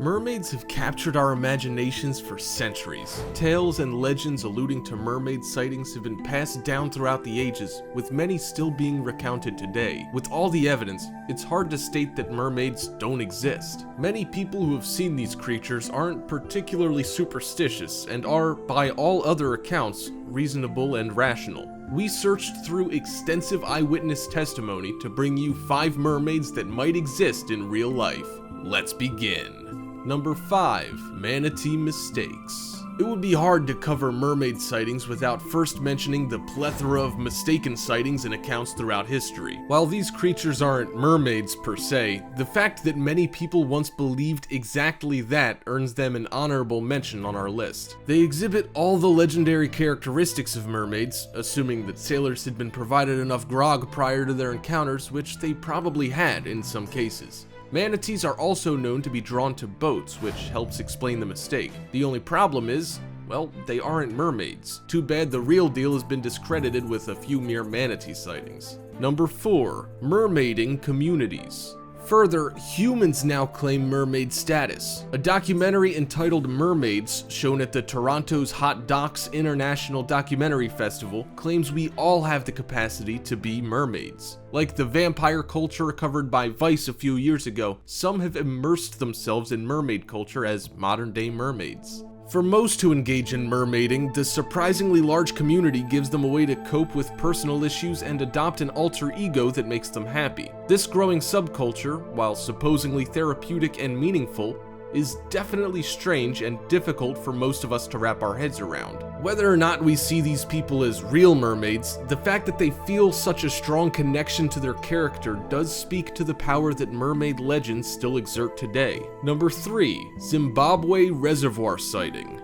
Mermaids have captured our imaginations for centuries. Tales and legends alluding to mermaid sightings have been passed down throughout the ages, with many still being recounted today. With all the evidence, it's hard to state that mermaids don't exist. Many people who have seen these creatures aren't particularly superstitious and are, by all other accounts, reasonable and rational. We searched through extensive eyewitness testimony to bring you 5 mermaids that might exist in real life. Let's begin. Number 5. Manatee Mistakes. It would be hard to cover mermaid sightings without first mentioning the plethora of mistaken sightings and accounts throughout history. While these creatures aren't mermaids per se, the fact that many people once believed exactly that earns them an honorable mention on our list. They exhibit all the legendary characteristics of mermaids, assuming that sailors had been provided enough grog prior to their encounters, which they probably had in some cases. Manatees are also known to be drawn to boats, which helps explain the mistake. The only problem is, well, they aren't mermaids. Too bad the real deal has been discredited with a few mere manatee sightings. Number 4. Mermaiding Communities. Further, humans now claim mermaid status. A documentary entitled Mermaids, shown at the Toronto's Hot Docs International Documentary Festival, claims we all have the capacity to be mermaids. Like the vampire culture covered by Vice a few years ago, some have immersed themselves in mermaid culture as modern-day mermaids. For most who engage in mermaiding, the surprisingly large community gives them a way to cope with personal issues and adopt an alter ego that makes them happy. This growing subculture, while supposedly therapeutic and meaningful, is definitely strange and difficult for most of us to wrap our heads around. Whether or not we see these people as real mermaids, the fact that they feel such a strong connection to their character does speak to the power that mermaid legends still exert today. Number 3. Zimbabwe Reservoir Sighting.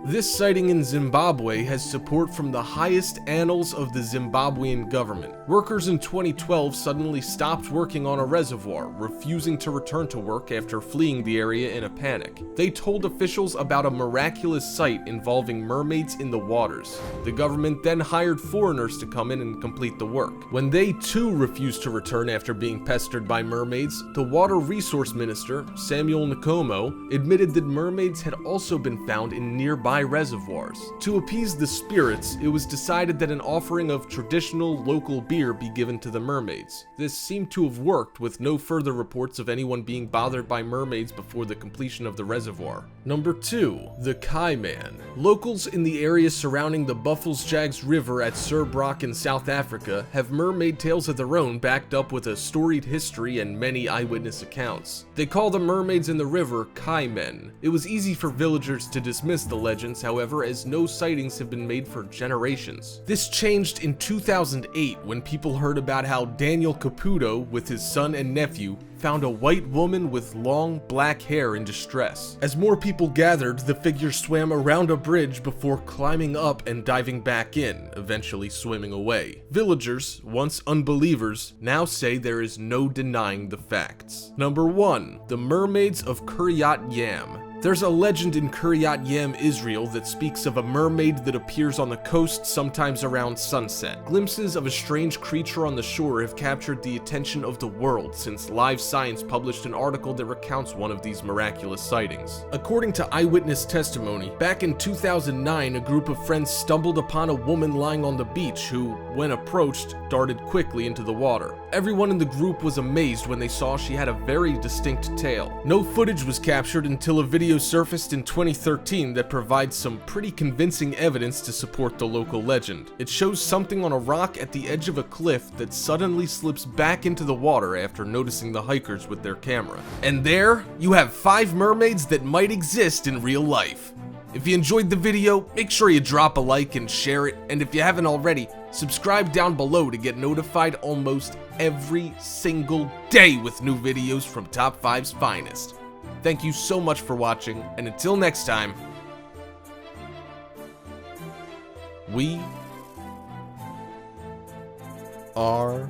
This sighting in Zimbabwe has support from the highest annals of the Zimbabwean government. Workers in 2012 suddenly stopped working on a reservoir, refusing to return to work after fleeing the area in a panic. They told officials about a miraculous sight involving mermaids in the waters. The government then hired foreigners to come in and complete the work. When they too refused to return after being pestered by mermaids, the Water Resource Minister, Samuel Nkomo, admitted that mermaids had also been found in nearby reservoirs. To appease the spirits, it was decided that an offering of traditional local beer be given to the mermaids. This seemed to have worked, with no further reports of anyone being bothered by mermaids before the completion of the reservoir. Number 2. The Kaiman. Locals in the area surrounding the Buffelsjags River at Surbrock in South Africa have mermaid tales of their own, backed up with a storied history and many eyewitness accounts. They call the mermaids in the river Kaiman. It was easy for villagers to dismiss the legend, however, as no sightings have been made for generations. This changed in 2008 when people heard about how Daniel Caputo, with his son and nephew, found a white woman with long black hair in distress. As more people gathered, the figure swam around a bridge before climbing up and diving back in, eventually swimming away. Villagers, once unbelievers, now say there is no denying the facts. Number 1. The Mermaids of Kuryat Yam. There's a legend in Kuryat Yam, Israel that speaks of a mermaid that appears on the coast sometimes around sunset. Glimpses of a strange creature on the shore have captured the attention of the world since Live Science published an article that recounts one of these miraculous sightings. According to eyewitness testimony, back in 2009, a group of friends stumbled upon a woman lying on the beach who, when approached, darted quickly into the water. Everyone in the group was amazed when they saw she had a very distinct tail. No footage was captured until a video surfaced in 2013 that provides some pretty convincing evidence to support the local legend. It shows something on a rock at the edge of a cliff that suddenly slips back into the water after noticing the hikers with their camera. And there, you have 5 mermaids that might exist in real life. If you enjoyed the video, make sure you drop a like and share it, and if you haven't already, subscribe down below to get notified almost every single day with new videos from Top 5's finest. Thank you so much for watching, and until next time, we are